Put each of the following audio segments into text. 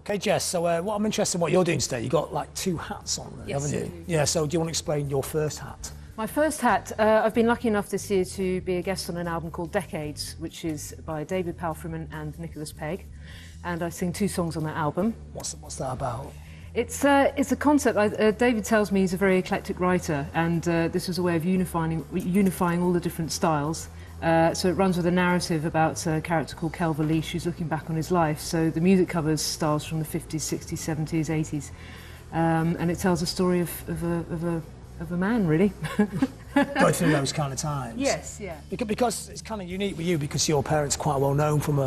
Hey Jess, so what I'm interested in what you're doing today, you've got like 2 hats on there, Yes, haven't you? I do. Yeah, so do you want to explain your first hat? My first hat, I've been lucky enough this year to be a guest on an album called Decades, which is by David Palfreyman and Nicholas Pegg, and I sing 2 songs on that album. What's that about? It's a concept. David tells me he's a very eclectic writer, and this was a way of unifying all the different styles. So it runs with a narrative about a character called Kelva Leash who's looking back on his life. So the music covers styles from the 50s, 60s, 70s, 80s, and it tells a story of a man, really. Going through those kind of times. Yes, yeah. Because it's kind of unique with you, because your parents are quite well known from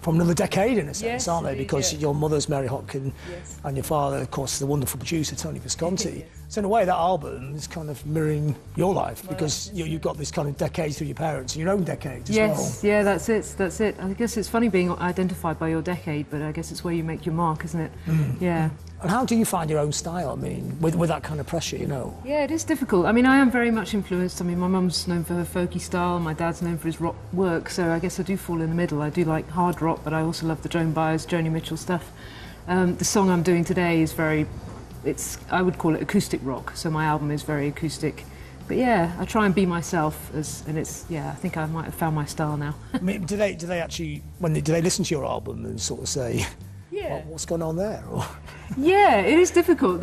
another decade in a sense, Yes, aren't they? indeed, Because yeah. your mother's Mary Hopkin, Yes. and your father, of course, is the wonderful producer Tony Visconti. Yes. So in a way, that album is kind of mirroring your life, Well, because yes, you've got this kind of decades through your parents, and your own decades as Yes, well. yeah, that's it. I guess it's funny being identified by your decade, but I guess it's where you make your mark, isn't it? Yeah. And how do you find your own style? I mean, with that kind of pressure, you know? Yeah, it is difficult. I mean, I am very much influenced. I mean, my mum's known for her folky style, my dad's known for his rock work, so I guess I do fall in the middle. I do like hard rock, but I also love the Joan Baez, Joni Mitchell stuff. The song I'm doing today is I would call it acoustic rock, so my album is very acoustic. But yeah, I try and be myself, I think I might have found my style now. I mean, do they actually, do they listen to your album and sort of say, Yeah. what's going on there? Or... Yeah, it is difficult.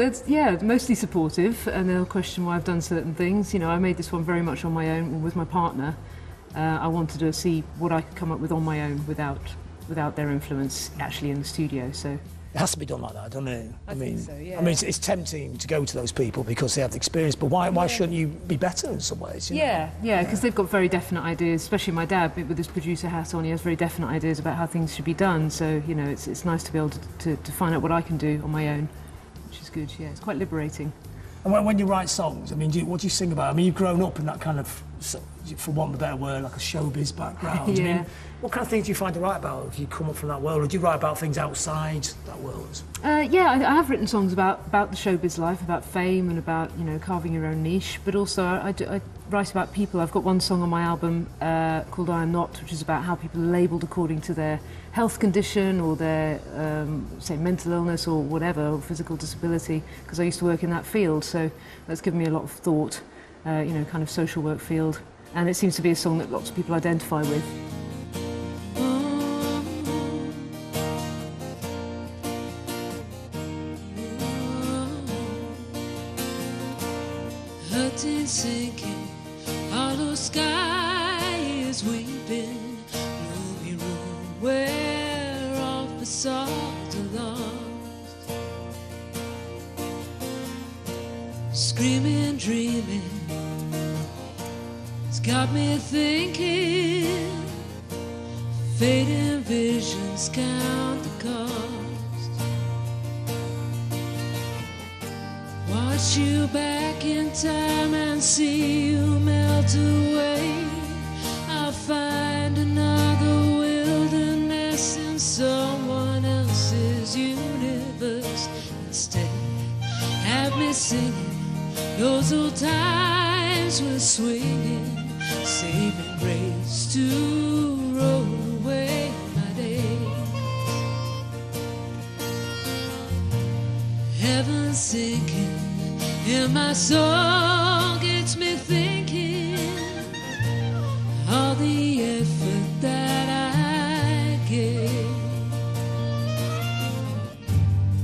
Mostly supportive, and they'll question why I've done certain things. You know, I made this one very much on my own with my partner. I wanted to see what I could come up with on my own without their influence actually in the studio. So It has to be done like that, doesn't it? I think so, yeah. I mean, it's tempting to go to those people because they have the experience, but why shouldn't you be better in some ways? You know? Yeah, because they've got very definite ideas, especially my dad, with his producer hat on, he has very definite ideas about how things should be done, so, you know, it's nice to be able to find out what I can do on my own, which is good, yeah, it's quite liberating. And when you write songs, I mean, what do you sing about? I mean, you've grown up in that kind of, for want of a better word, like a showbiz background. Yeah. I mean, what kind of things do you find to write about if you come up from that world, or do you write about things outside that world? Yeah, I have written songs about the showbiz life, about fame and about, you know, carving your own niche, but also I write about people. I've got one song on my album called I Am Not, which is about how people are labelled according to their health condition or their, say, mental illness or whatever, or physical disability, because I used to work in that field, so that's given me a lot of thought, you know, kind of social work field, and it seems to be a song that lots of people identify with. Hurting, sinking, hollow sky is weeping, gloomy room where all facades are lost. Screaming, dreaming, it's got me thinking, fading visions count the cost. Watch you back in time and see you melt away. I'll find another wilderness in someone else's universe instead. Have me singing those old times we're swinging, saving grace to roll away my days. Heaven sinking in my soul gets me thinking all the effort that I gave.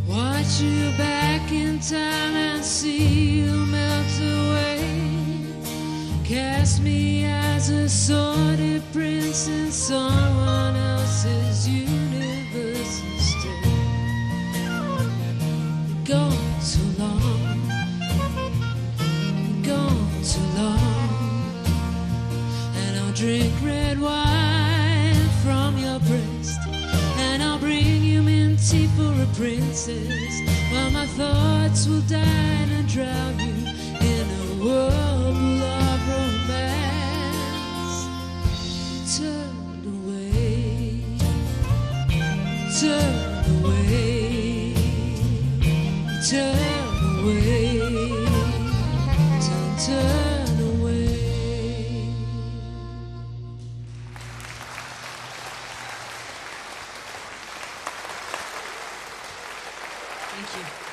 Watch you back in time and see you melt away. Cast me as a sordid prince in someone else's universe instead. Gone so long, gone too long, and I'll drink red wine from your breast, and I'll bring you mint tea for a princess, while my thoughts will dine and drown you in a whirlpool of romance. Turn away, turn away, turn away, turn away. Thank you.